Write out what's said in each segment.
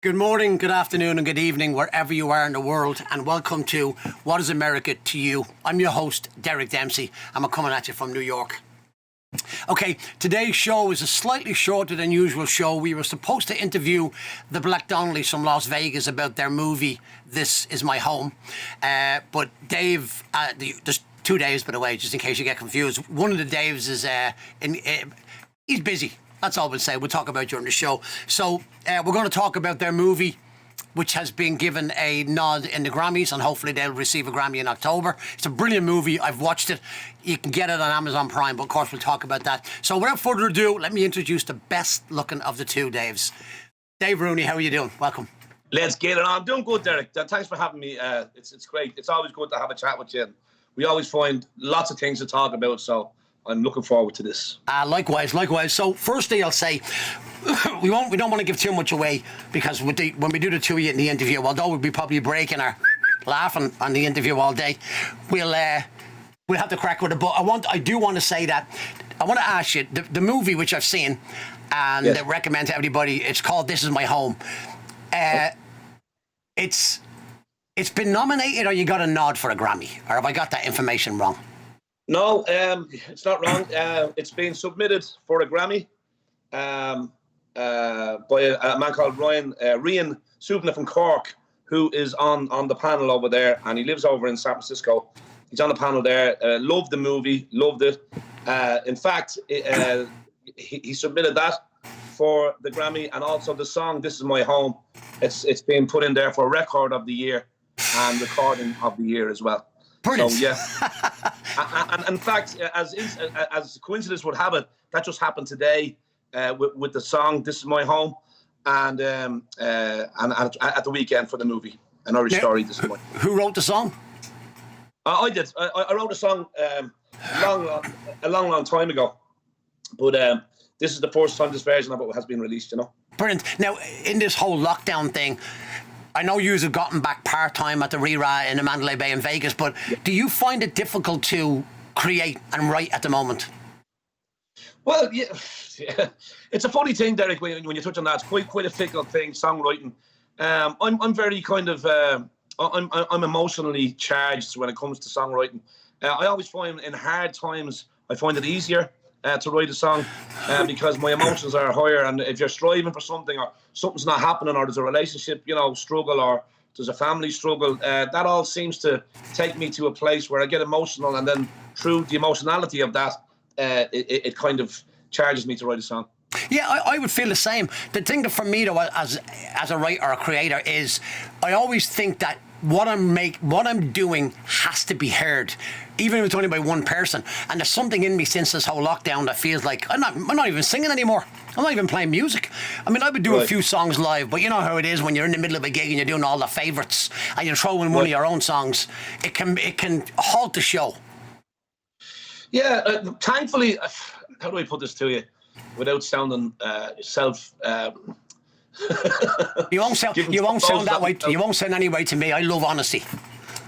Good morning, good afternoon and good evening wherever you are in the world, and welcome to What is America to You. I'm your host, Derek Dempsey. I'm coming at you from New York. Okay, today's show is a slightly shorter than usual show. We were supposed to interview the Black Donnellys from Las Vegas about their movie, This Is My Home. But Dave, there's two Daves, by the way, just in case you get confused. One of the Daves is, he's busy. That's all we'll say. We'll talk about during the show. So we're going to talk about their movie, which has been given a nod in the Grammys, and hopefully they'll receive a Grammy in October. It's a brilliant movie. I've watched it. You can get it on Amazon Prime, but of course we'll talk about that. So without further ado, let me introduce the best looking of the two Daves. Dave Rooney, how are you doing? Welcome. Let's get it on. I'm doing good, Derek. Thanks for having me. It's great. It's always good to have a chat with you. We always find lots of things to talk about, so I'm looking forward to this. Likewise. So firstly, I'll say we don't want to give too much away, because when we do the two of you in the interview, although we'll be probably breaking our laughing on the interview all day, we'll have to crack with it. But I do want to say that I want to ask you the movie which I've seen and recommend to everybody. It's called This Is My Home. It's been nominated, or you got a nod for a Grammy, or have I got that information wrong? No, it's not wrong. It's been submitted for a Grammy by a man called Ryan Subna from Cork, who is on the panel over there, and he lives over in San Francisco. He's on the panel there. Loved the movie, loved it. In fact, he submitted that for the Grammy, and also the song "This Is My Home." It's been put in there for Record of the Year and Recording of the Year as well. Brilliant. So yeah, and in fact, as coincidence would have it, that just happened today with the song "This Is My Home," and at the weekend for the movie, An Irish Story this morning. Who wrote the song? I did. I wrote a song a long time ago, but this is the first time this version of it has been released. You know. Brilliant. Now, in this whole lockdown thing, I know you have gotten back part-time at the RERA in the Mandalay Bay in Vegas, but do you find it difficult to create and write at the moment? Well, yeah. It's a funny thing, Derek, when you touch on that. It's quite a difficult thing, songwriting. I'm very kind of, I'm emotionally charged when it comes to songwriting. I always find in hard times, I find it easier to write a song because my emotions are higher, and if you're striving for something, or something's not happening, or there's a relationship, struggle, or there's a family struggle, that all seems to take me to a place where I get emotional, and then through the emotionality of that, it kind of charges me to write a song. Yeah, I would feel the same. The thing that for me, though, as a writer or a creator, is I always think that what I'm doing has to be heard, even if it's only by one person. And there's something in me since this whole lockdown that feels like I'm not even singing anymore. I'm not even playing music. I mean, I would do a few songs live, but you know how it is when you're in the middle of a gig and you're doing all the favourites and you're throwing one of your own songs. It can halt the show. Yeah, thankfully, how do I put this to you without sounding self? You won't sound that way. You won't sound any way to me. I love honesty.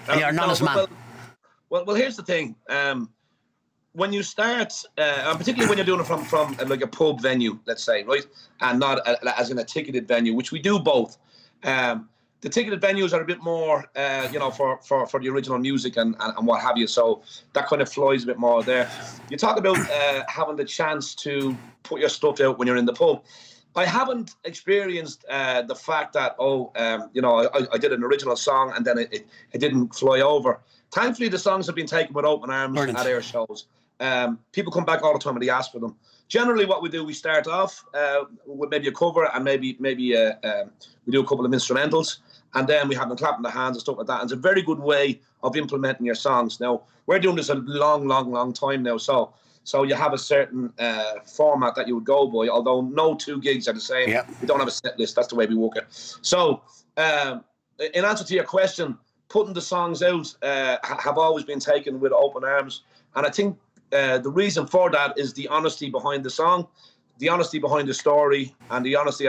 You're an honest man. Well, here's the thing. When you start, and particularly when you're doing it from like a pub venue, let's say, right, and not as in a ticketed venue, which we do both. The ticketed venues are a bit more, for the original music and what have you. So that kind of flies a bit more there. You talk about having the chance to put your stuff out when you're in the pub. I haven't experienced the fact that, I did an original song and then it didn't fly over. Thankfully, the songs have been taken with open arms at air shows. People come back all the time and they ask for them. Generally, what we do, we start off with maybe a cover and maybe we do a couple of instrumentals, and then we have them clapping their hands and stuff like that. And it's a very good way of implementing your songs. Now, we're doing this a long time now, so you have a certain format that you would go by, although no two gigs are the same. Yep. We don't have a set list. That's the way we work it. So, in answer to your question, putting the songs out have always been taken with open arms. And I think the reason for that is the honesty behind the song. the honesty behind the story and the honesty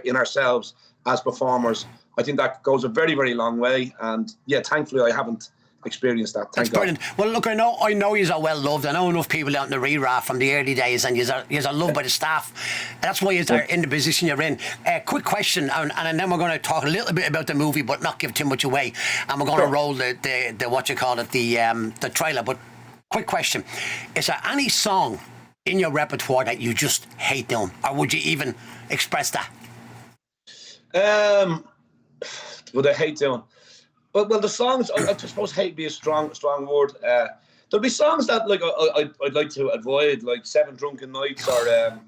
in ourselves as performers, I think that goes a very, very long way. And yeah, thankfully I haven't experienced that. Thank That's brilliant. God. Well, look, I know you're well loved. I know enough people out in the re-raff from the early days, and you're loved by the staff. That's why you're in the position you're in. Quick question, and then we're going to talk a little bit about the movie, but not give too much away. And we're going to roll the what you call it, the trailer. But quick question: is there any song in your repertoire that you just hate doing, or would you even express that? Would I hate doing? Well, the songs, I suppose hate be a strong word. There'll be songs that like I'd like to avoid, like Seven Drunken Nights, or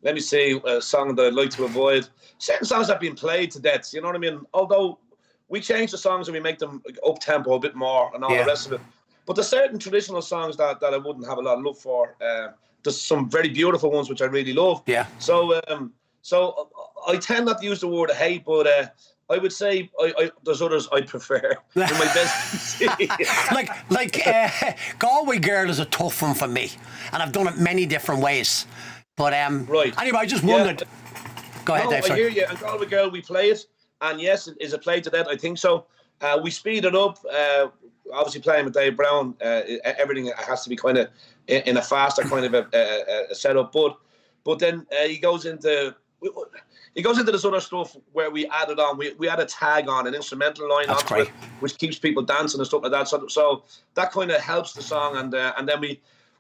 let me see, a song that I'd like to avoid. Certain songs have been played to death, you know what I mean? Although we change the songs and we make them up-tempo a bit more and all the rest of it. But there's certain traditional songs that I wouldn't have a lot of love for. There's some very beautiful ones which I really love. Yeah. So I tend not to use the word hate, but I would say there's others I prefer. In my best like Galway Girl is a tough one for me, and I've done it many different ways. But right. Anyway, I just wondered. Go ahead, Dave. I hear you. And Galway Girl, we play it, and yes, is it played to that? I think so. We speed it up. Obviously, playing with Dave Brown, everything has to be kind of in a faster kind of a setup. But then he goes into this other stuff where we added on. We add a tag on, an instrumental line onto it, which keeps people dancing and stuff like that. So that kind of helps the song, and then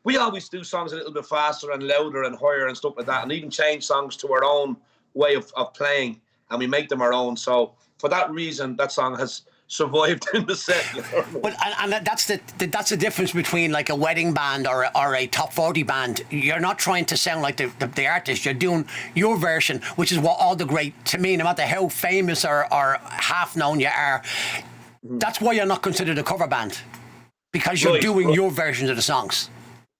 we always do songs a little bit faster and louder and higher and stuff like that, and even change songs to our own way of playing, and we make them our own. So for that reason, that song has survived in the set. You know? But and that's the difference between like a wedding band or a top 40 band. You're not trying to sound like the artist. You're doing your version, which is what all the great, to me, no matter how famous or half known you are, that's why you're not considered a cover band, because you're doing your versions of the songs.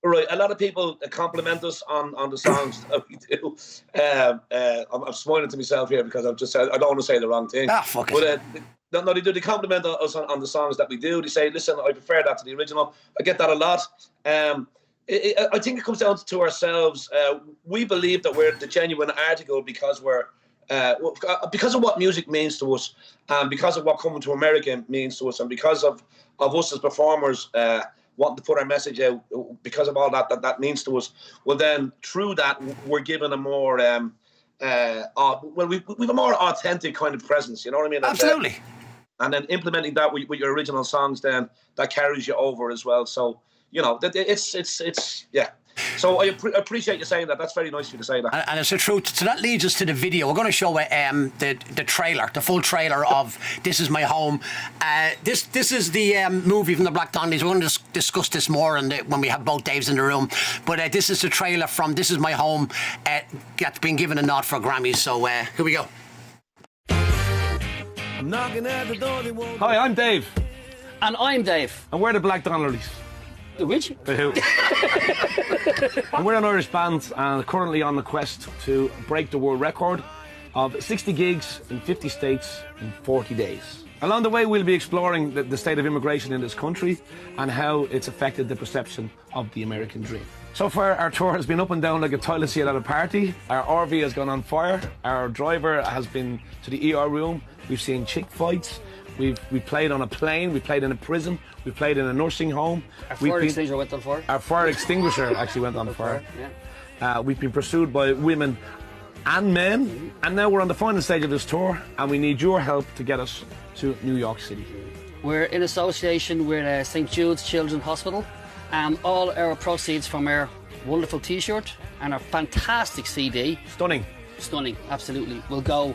Right, a lot of people compliment us on the songs that we do. I'm smiling to myself here because I've just said I don't want to say the wrong thing. Fuck it. But no, they do. They compliment us on the songs that we do. They say, "Listen, I prefer that to the original." I get that a lot. I think it comes down to ourselves. We believe that we're the genuine article because because of what music means to us, and because of what coming to America means to us, and because of us as performers wanting to put our message out, because of all that means to us. Well, then through that, we're given a more we have a more authentic kind of presence. You know what I mean? Absolutely. And then implementing that with your original songs, then that carries you over as well. So you know, it's yeah. So I appreciate you saying that. That's very nice of you to say that. And it's the truth. So that leads us to the video. We're going to show the trailer, the full trailer of This Is My Home. This is the movie from the Black Donnellys. We're going to discuss this more when we have both Daves in the room. But this is the trailer from This Is My Home. That's been given a nod for Grammys. So here we go. Hi, I'm Dave. And I'm Dave. And we're the Black Donnellys. Which? The Who. And we're an Irish band and currently on the quest to break the world record of 60 gigs in 50 states in 40 days. Along the way, we'll be exploring the state of immigration in this country and how it's affected the perception of the American dream. So far, our tour has been up and down like a toilet seat at a party. Our RV has gone on fire. Our driver has been to the ER room. We've seen chick fights. We played on a plane. We played in a prison. We played in a nursing home. Our fire extinguisher went on fire. Our fire extinguisher actually went on fire. Yeah. We've been pursued by women and men. And now we're on the final stage of this tour, and we need your help to get us to New York City. We're in association with St. Jude's Children's Hospital. All our proceeds from our wonderful T-shirt and our fantastic CD. Stunning, absolutely. Will go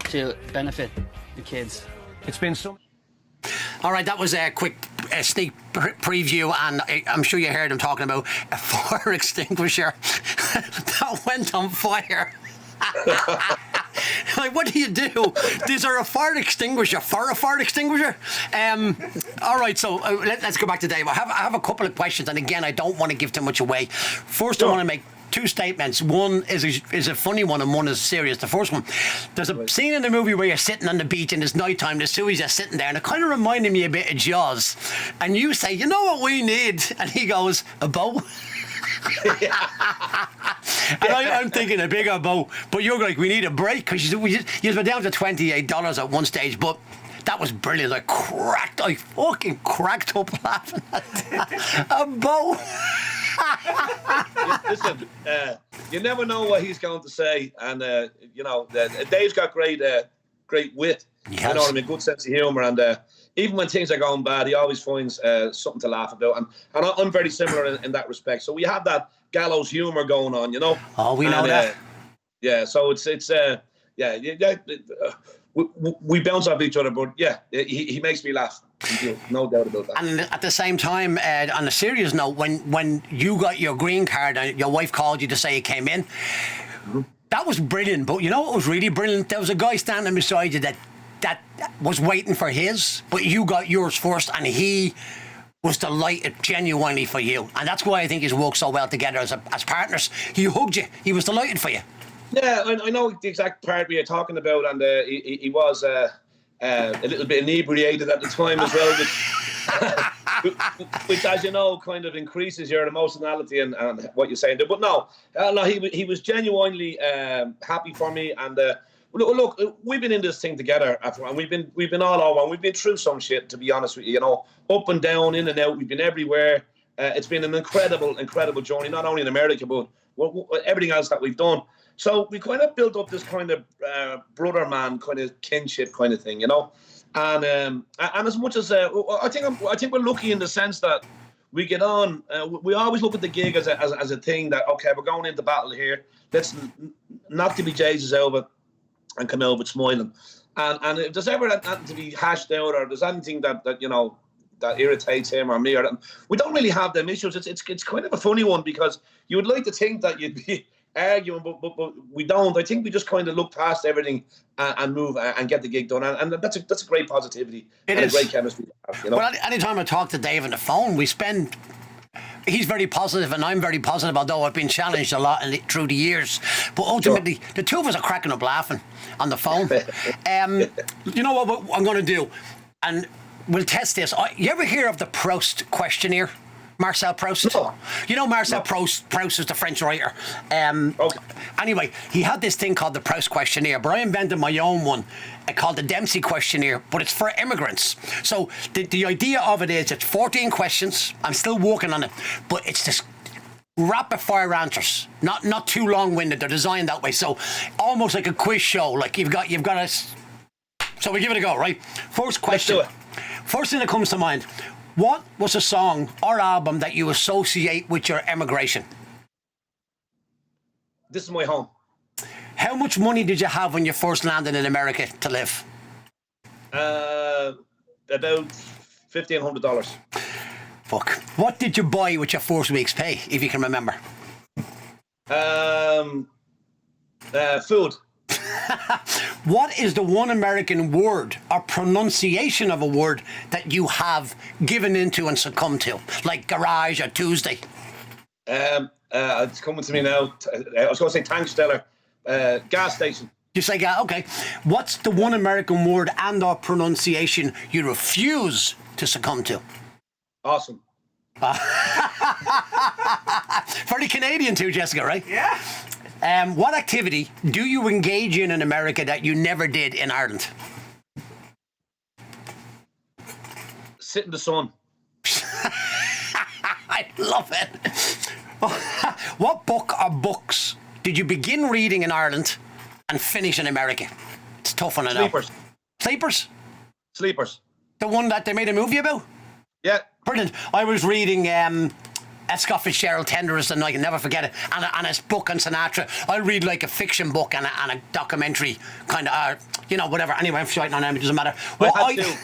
to benefit the kids. It's been so. All right, that was a quick sneak preview, and I'm sure you heard him talking about a fire extinguisher that went on fire. Like, what do you do? Is there a fire extinguisher for a fire extinguisher? All right, so let's go back to Dave. I have a couple of questions, and again, I don't want to give too much away. First, I want to make two statements. One is a funny one and one is serious. The first one, there's a scene in the movie where you're sitting on the beach and it's nighttime, the Suey's are sitting there, and it kind of reminded me a bit of Jaws. And you say, you know what we need? And he goes, a boat. And I'm thinking a bigger boat, but you're like, we need a break because you were down to $28 at one stage, but that was brilliant. I fucking cracked up laughing at that. A boat. Listen, you never know what he's going to say, and Dave's got great wit. Yes. You know what I mean? Good sense of humour, and even when things are going bad, he always finds something to laugh about. And I'm very similar in that respect. So we have that gallows humour going on, you know. Oh, we know that. Yeah. So it's we bounce off each other, but yeah, he makes me laugh. No doubt about that. And at the same time, on a serious note, when you got your green card and your wife called you to say you came in, that was brilliant. But you know what was really brilliant? There was a guy standing beside you that was waiting for his, but you got yours first, and he was delighted genuinely for you. And that's why I think he's worked so well together as partners. He hugged you. He was delighted for you. Yeah, I know the exact part we are talking about, and he was a little bit inebriated at the time as well, which, as you know, kind of increases your emotionality and what you're saying there. But no, he was genuinely happy for me, and look, we've been in this thing together, and we've been all over, and we've been through some shit, to be honest with you. You know, up and down, in and out. We've been everywhere. It's been an incredible journey, not only in America, but everything else that we've done. So we kind of built up this kind of brother man kind of kinship kind of thing, you know. And as much as I think we're lucky in the sense that we get on. We always look at the gig as a thing that, okay, we're going into battle here. Let's knock the bejesus out of it and come out with smiling. And if there's ever anything to be hashed out, or there's anything that you know that irritates him or me, we don't really have them issues. It's kind of a funny one, because you would like to think that you'd be arguing, but we don't. I think we just kind of look past everything and move and get the gig done, and that's a great positivity. It is a great chemistry to have, you know? Well, anytime I talk to Dave on the phone, he's very positive and I'm very positive, although I've been challenged a lot through the years. But ultimately, the two of us are cracking up laughing on the phone. You know what I'm going to do? And we'll test this. You ever hear of the Proust questionnaire? Marcel Proust. No. You know Marcel Proust. Proust is the French writer. Okay. Anyway, he had this thing called the Proust questionnaire, but I invented my own one called the Dempsey questionnaire, but it's for immigrants. So the idea of it is it's 14 questions. I'm still working on it, but it's this rapid fire answers, not too long-winded. They're designed that way, so almost like a quiz show. Like you've got a. So we give it a go, right? First question. Let's do it. First thing that comes to mind. What was a song or album that you associate with your emigration? This is my home. How much money did you have when you first landed in America to live? About $1,500. Fuck. What did you buy with your first week's pay, if you can remember? Food. What is the one American word or pronunciation of a word that you have given into and succumbed to? Like garage or Tuesday? It's coming to me now. I was going to say tank steller. Gas station. You say gas, okay. What's the one American word and or pronunciation you refuse to succumb to? Awesome. Very Canadian too, Jessica, right? Yeah. What activity do you engage in America that you never did in Ireland? Sit in the sun. I love it. What book or books did you begin reading in Ireland and finish in America? It's tough on it now. Sleepers. Sleepers? Sleepers. The one that they made a movie about? Yeah. Brilliant. I was reading Scott Fitzgerald, Tender as the Night, I'll never forget it, and his book on Sinatra. I'll read like a fiction book and a documentary kind of, whatever. Anyway, I'm shouting on him, it doesn't matter. Well, I had two.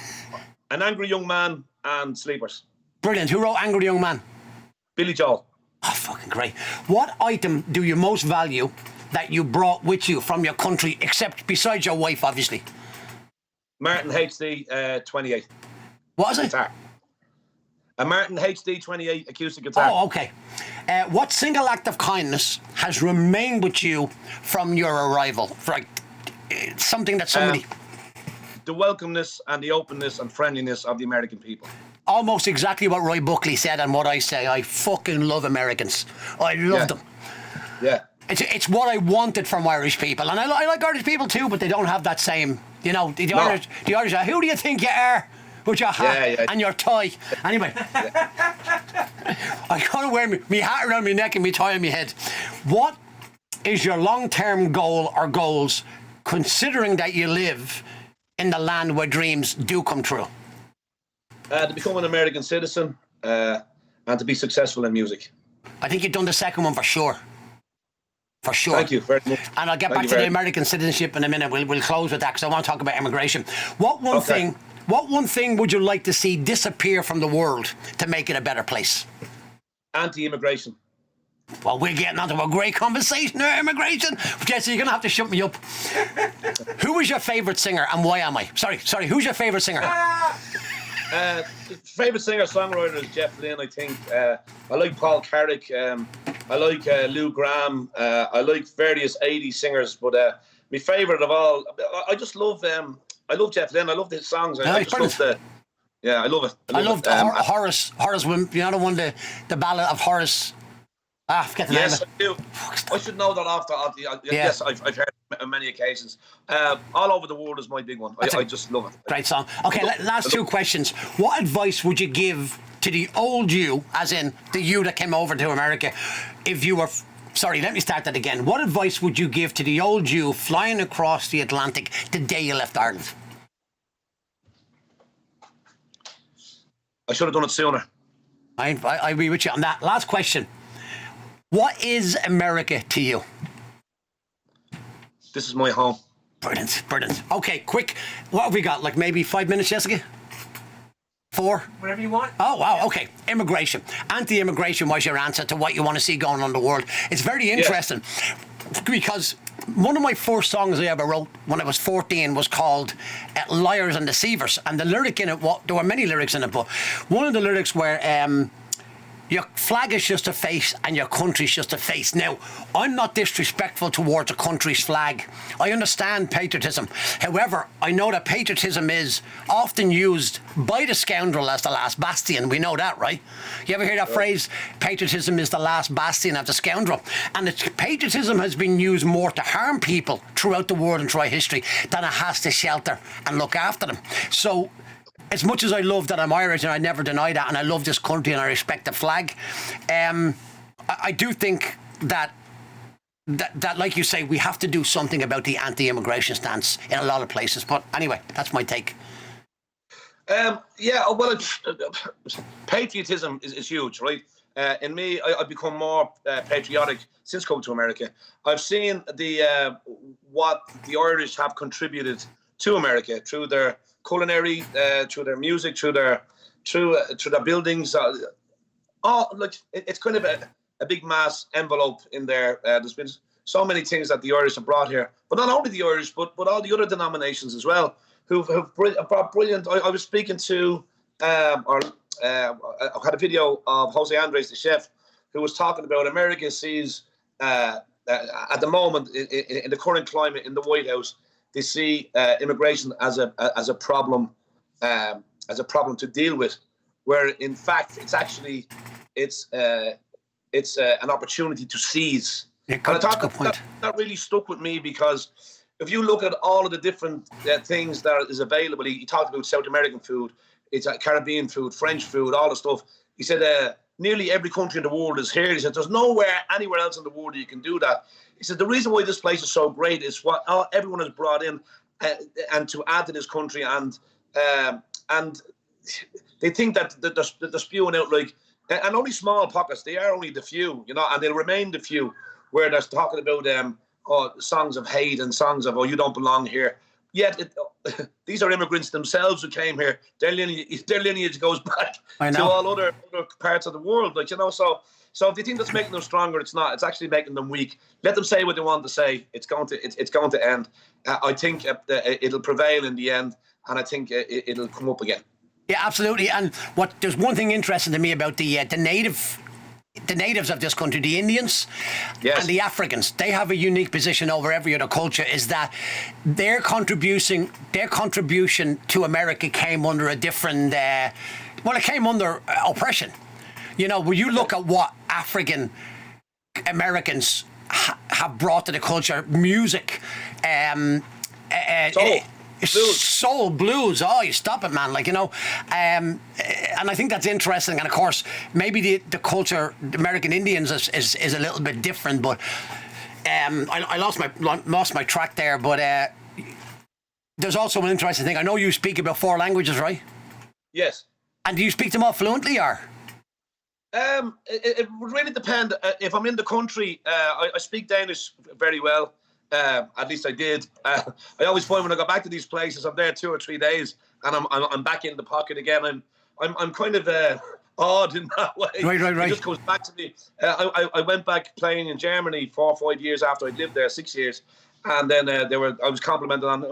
An Angry Young Man and Sleepers. Brilliant. Who wrote Angry Young Man? Billy Joel. Oh, fucking great. What item do you most value that you brought with you from your country, except besides your wife, obviously? Martin HD 28. What is it? Guitar. A Martin HD 28 acoustic guitar. Oh, okay. What single act of kindness has remained with you from your arrival? Something that somebody... The welcomeness and the openness and friendliness of the American people. Almost exactly what Roy Buckley said and what I say. I fucking love Americans. I love them. Yeah. It's what I wanted from Irish people, and I like Irish people too, but they don't have that same. You know, the Irish are, who do you think you are? With your hat and your tie. Anyway, I gotta wear me hat around my neck and me tie on my head. What is your long-term goal or goals, considering that you live in the land where dreams do come true? To become an American citizen and to be successful in music. I think you've done the second one for sure. For sure. Thank you very much. And I'll get back to the American citizenship in a minute. We'll close with that because I want to talk about immigration. What one thing would you like to see disappear from the world to make it a better place? Anti-immigration. Well, we're getting onto a great conversation about immigration. Jesse, you're going to have to shut me up. Who is your favourite singer and why am I? Sorry, who's your favourite singer? Favourite singer-songwriter is Jeff Lynne, I think. I like Paul Carrick. I like Lou Gramm. I like various 80s singers, but my favourite of all, I just love Jeff Lynne. I love his songs. I just love I love it. I loved Horace, you know the one, the ballad of Horace. Forget the name. Yes, I do. I should know that after. Yes, I've heard it on many occasions. All Over the World is my big one. I just love it. Great song. Okay, last two questions. What advice would you give to the old you, as in the you that came over to America, if you were... Sorry, let me start that again. What advice would you give to the old you flying across the Atlantic the day you left Ireland? I should have done it sooner. I agree with you on that. Last question. What is America to you? This is my home. Brilliant. Okay, quick. What have we got? Like maybe 5 minutes, Jessica? 4? Whatever you want. Oh, wow. Okay. Immigration. Anti-immigration was your answer to what you want to see going on in the world. It's very interesting because one of my first songs I ever wrote when I was 14 was called Liars and Deceivers. And the lyric in it, there were many lyrics in it, but one of the lyrics were... your flag is just a face and your country's just a face. Now, I'm not disrespectful towards a country's flag. I understand patriotism. However, I know that patriotism is often used by the scoundrel as the last bastion. We know that, right? You ever hear that phrase? Patriotism is the last bastion of the scoundrel. And patriotism has been used more to harm people throughout the world and throughout history than it has to shelter and look after them. So... as much as I love that I'm Irish, and I never deny that, and I love this country and I respect the flag, I do think that, like you say, we have to do something about the anti-immigration stance in a lot of places. But anyway, that's my take. Patriotism is huge, right? In me, I've become more patriotic since coming to America. I've seen what the Irish have contributed to America through their culinary, through their music, through their buildings. It's kind of a big mass envelope in there. There's been so many things that the Irish have brought here, but not only the Irish, but all the other denominations as well, who've brought brilliant. I was speaking to, I had a video of Jose Andres, the chef, who was talking about America sees at the moment in the current climate in the White House. They see immigration as a problem to deal with, where in fact it's an opportunity to seize. Yeah, and I thought that really stuck with me, because if you look at all of the different things that is available, he talked about South American food, it's Caribbean food, French food, all the stuff. He said nearly every country in the world is here. He said there's anywhere else in the world that you can do that. He said the reason why this place is so great is what everyone has brought in and to add to this country, and they think that they're spewing out and only small pockets. They are only the few, and they'll remain the few, where they're talking about songs of hate and songs of you don't belong here. Yet these are immigrants themselves who came here. Their lineage goes back to all other parts of the world, So if they think that's making them stronger, it's not. It's actually making them weak. Let them say what they want to say. It's going to end. I think it'll prevail in the end, and I think it'll come up again. Yeah, absolutely. And there's one thing interesting to me about the natives of this country, the Indians and the Africans. They have a unique position over every other culture, is that their contribution to America came under a different, it came under oppression. When you look at what African Americans have brought to the culture. Music, Soul, blues. soul, blues. Oh, you stop it, man! Like, you know, and I think that's interesting. And of course, maybe the culture, the American Indians, is a little bit different. But I lost my track there. But there's also an interesting thing. I know you speak about 4 languages, right? Yes. And do you speak them all fluently, or? It would really depend. If I'm in the country, I speak Danish very well. At least I did. I always find when I go back to these places, I'm there 2 or 3 days, and I'm back in the pocket again. I'm kind of odd in that way. Right. It just comes back to me. I went back playing in Germany 4 or 5 years after I lived there, 6 years. And then I was complimented on,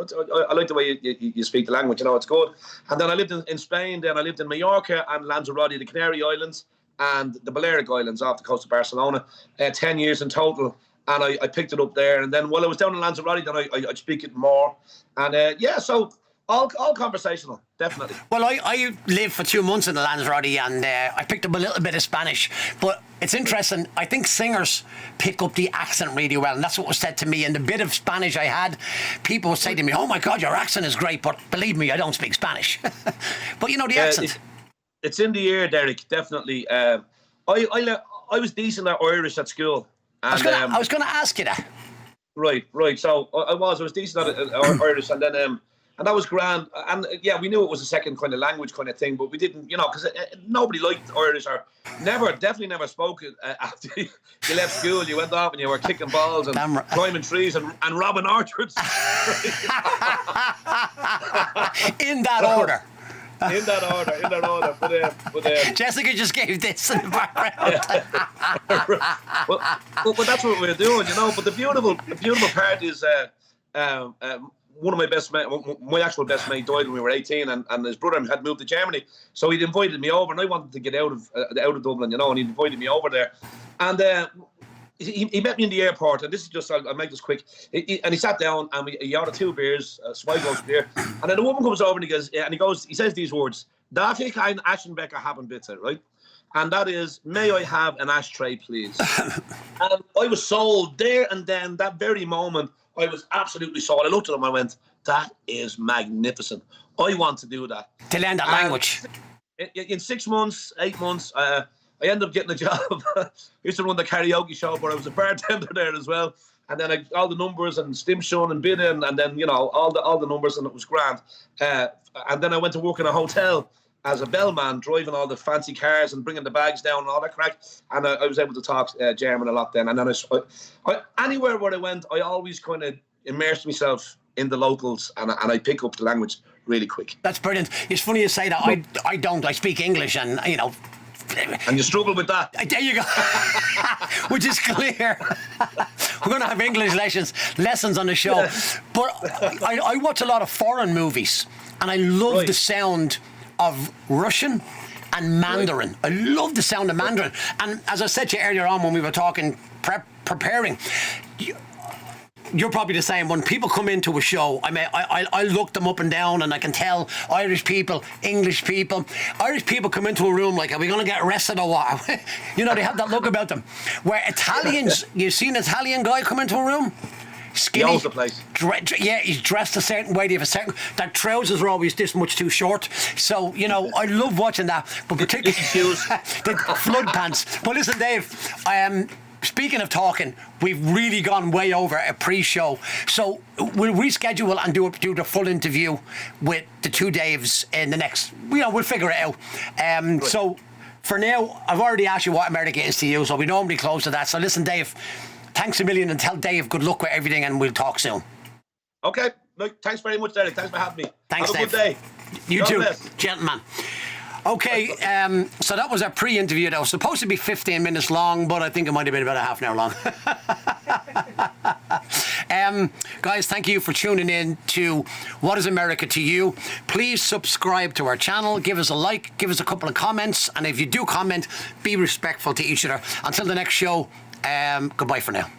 I like the way you speak the language, you know, it's good. And then I lived in Spain, then I lived in Mallorca and Lanzarote, the Canary Islands, and the Balearic Islands off the coast of Barcelona, 10 years in total. And I picked it up there. And then while I was down in Lanzarote, then I'd speak it more. And so all conversational, definitely. Well, I lived for 2 months in Lanzarote, and I picked up a little bit of Spanish. But it's interesting. I think singers pick up the accent really well, and that's what was said to me. And the bit of Spanish I had, people would say to me, "Oh my God, your accent is great," but believe me, I don't speak Spanish. But you know the accent. It's in the air, Derek. Definitely. I was decent at Irish at school. And, I was going to ask you that. Right. So I was decent at Irish, and then. And that was grand. And yeah, we knew it was a second kind of language kind of thing, but we didn't, you know, because nobody liked Irish or definitely never spoke it after you left school. You went off and you were kicking balls and climbing trees and robbing orchards. In that order. In that order. But Jessica just gave this in the background. but that's what we were doing, you know. But the beautiful part is one of my actual best mate died when we were 18, and his brother had moved to Germany, so he'd invited me over, and I wanted to get out of Dublin, you know, and he invited me over there, and he met me in the airport, and this is just, I'll make this quick, and he sat down, and he ordered 2 beers, Schweigos beer, and then the woman comes over and he says these words, "Darf ich ein Aschenbecher haben bitte," right? And that is, "May I have an ashtray, please?" And I was sold there and then, that very moment. I was absolutely sold. I looked at him and I went, "That is magnificent. I want to do that." To learn that language. In 6 months, 8 months, I ended up getting a job. I used to run the karaoke show, but I was a bartender there as well. And then all the numbers and Stimson and bidding, and then, you know, all the numbers, and it was grand. And then I went to work in a hotel as a bellman, driving all the fancy cars and bringing the bags down and all that crack. And I was able to talk German a lot then. And then I anywhere where I went, I always kind of immersed myself in the locals, and I pick up the language really quick. That's brilliant. It's funny you say that. I don't. I speak English, and, you know. And you struggle with that. There you go. Which is clear. We're going to have English lessons on the show. Yeah. But I watch a lot of foreign movies, and I love the sound of Russian and Mandarin. I love the sound of Mandarin. And as I said to you earlier on when we were talking, preparing, you're probably the same. When people come into a show, I look them up and down, and I can tell Irish people, English people. Irish people come into a room like, "Are we going to get arrested or what?" You know, they have that look about them. Where Italians, you've seen an Italian guy come into a room? Skinny. He owns the place. He's dressed a certain way. They have a certain. Their trousers are always this much too short. So, you know, I love watching that. But particularly the flood pants. But listen, Dave, speaking of talking, we've really gone way over a pre-show. So we'll reschedule and do the full interview with the 2 Daves in the next. You know, we'll figure it out. So for now, I've already asked you what America is to you. So we normally close to that. So listen, Dave. Thanks a million, and tell Dave good luck with everything, and we'll talk soon. Okay. Look, thanks very much, Derek. Thanks for having me. Thanks, Have a Dave. good day. You too, gentlemen. Okay, so that was our pre-interview. That was supposed to be 15 minutes long, but I think it might have been about a half an hour long. Guys, thank you for tuning in to What is America to You. Please subscribe to our channel, give us a like, give us a couple of comments, and if you do comment, be respectful to each other. Until the next show, goodbye for now.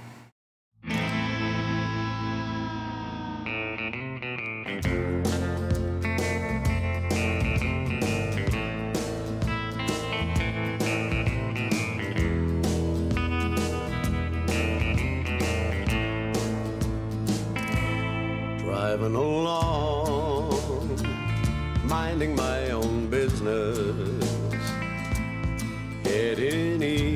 driving along, minding my own business, heading east.